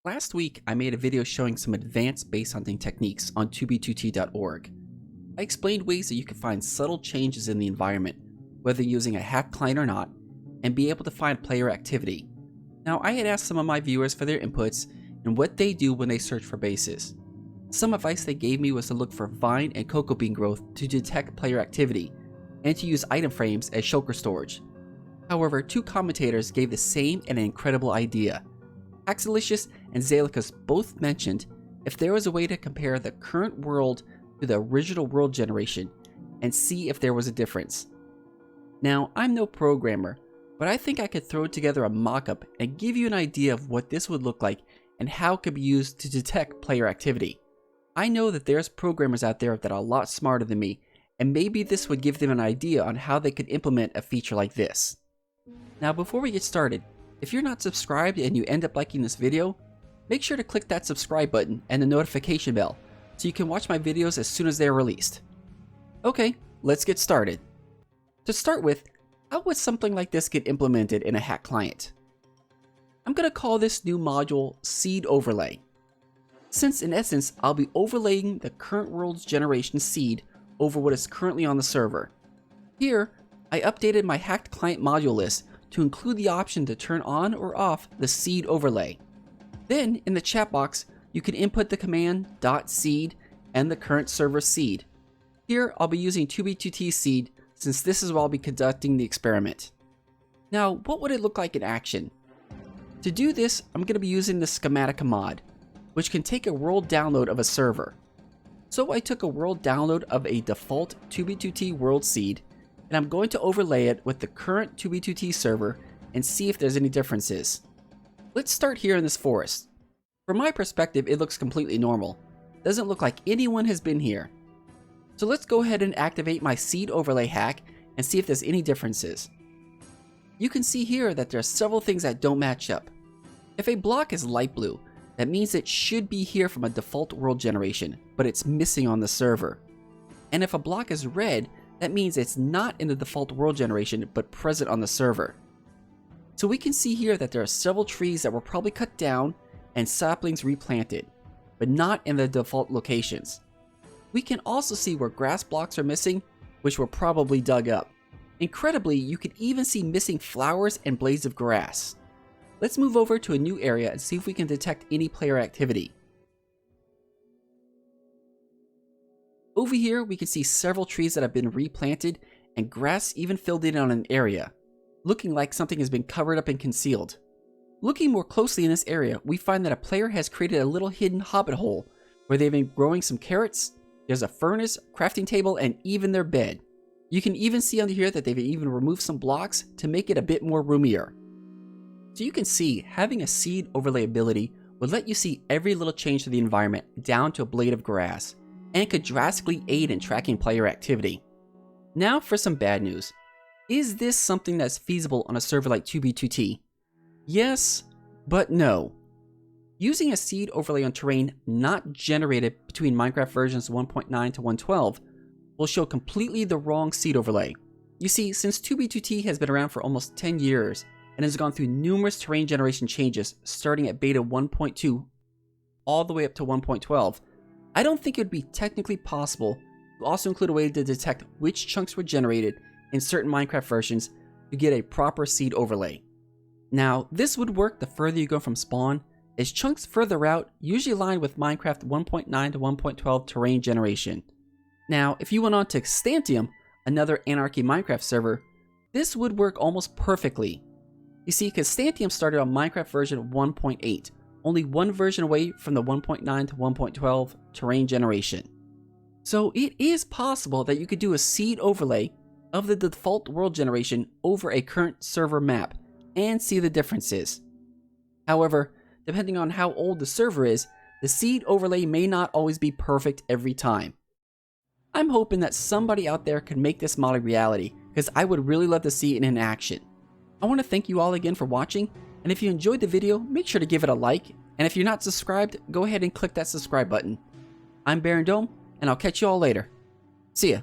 Last week, I made a video showing some advanced base hunting techniques on 2b2t.org. I explained ways that you can find subtle changes in the environment, whether using a hacked client or not, and be able to find player activity. Now, I had asked some of my viewers for their inputs and what they do when they search for bases. Some advice they gave me was to look for vine and cocoa bean growth to detect player activity, and to use item frames as shulker storage. However, two commentators gave the same and incredible idea. Axelicious and Zalikus both mentioned if there was a way to compare the current world to the original world generation and see if there was a difference. Now, I'm no programmer, but I think I could throw together a mock-up and give you an idea of what this would look like and how it could be used to detect player activity. I know that there's programmers out there that are a lot smarter than me, and maybe this would give them an idea on how they could implement a feature like this. Now, before we get started, if you're not subscribed and you end up liking this video, make sure to click that subscribe button and the notification bell so you can watch my videos as soon as they're released. Okay, let's get started. To start with, how would something like this get implemented in a hack client? I'm going to call this new module Seed Overlay, since in essence I'll be overlaying the current world's generation seed over what is currently on the server. Here, I updated my hacked client module list to include the option to turn on or off the seed overlay. Then, in the chat box, you can input the command .seed and the current server seed. Here, I'll be using 2b2t seed since this is where I'll be conducting the experiment. Now, what would it look like in action? To do this, I'm going to be using the Schematica mod, which can take a world download of a server. So I took a world download of a default 2b2t world seed, and I'm going to overlay it with the current 2b2t server and see if there's any differences. Let's start here in this forest. From my perspective, it looks completely normal. Doesn't look like anyone has been here. So let's go ahead and activate my seed overlay hack and see if there's any differences. You can see here that there are several things that don't match up. If a block is light blue, that means it should be here from a default world generation, but it's missing on the server. And if a block is red, that means it's not in the default world generation, but present on the server. So we can see here that there are several trees that were probably cut down and saplings replanted, but not in the default locations. We can also see where grass blocks are missing, which were probably dug up. Incredibly, you can even see missing flowers and blades of grass. Let's move over to a new area and see if we can detect any player activity. Over here, we can see several trees that have been replanted and grass even filled in on an area, looking like something has been covered up and concealed. Looking more closely in this area, we find that a player has created a little hidden hobbit hole where they've been growing some carrots. There's a furnace, crafting table, and even their bed. You can even see under here that they've even removed some blocks to make it a bit more roomier. So you can see having a seed overlay ability would let you see every little change to the environment down to a blade of grass, and could drastically aid in tracking player activity. Now for some bad news. Is this something that's feasible on a server like 2b2t? Yes, but no. Using a seed overlay on terrain not generated between Minecraft versions 1.9 to 1.12 will show completely the wrong seed overlay. You see, since 2b2t has been around for almost 10 years and has gone through numerous terrain generation changes starting at beta 1.2 all the way up to 1.12, I don't think it would be technically possible to also include a way to detect which chunks were generated in certain Minecraft versions to get a proper seed overlay. Now, this would work the further you go from spawn, as chunks further out usually align with Minecraft 1.9 to 1.12 terrain generation. Now, if you went on to Constantium, another anarchy Minecraft server, this would work almost perfectly. You see, Constantium started on Minecraft version 1.8, only one version away from the 1.9 to 1.12 terrain generation. So it is possible that you could do a seed overlay of the default world generation over a current server map and see the differences. However, depending on how old the server is, the seed overlay may not always be perfect every time. I'm hoping that somebody out there can make this mod a reality, because I would really love to see it in action. I want to thank you all again for watching, and if you enjoyed the video, make sure to give it a like, and if you're not subscribed, go ahead and click that subscribe button. I'm Baron Dome, and I'll catch you all later. See ya.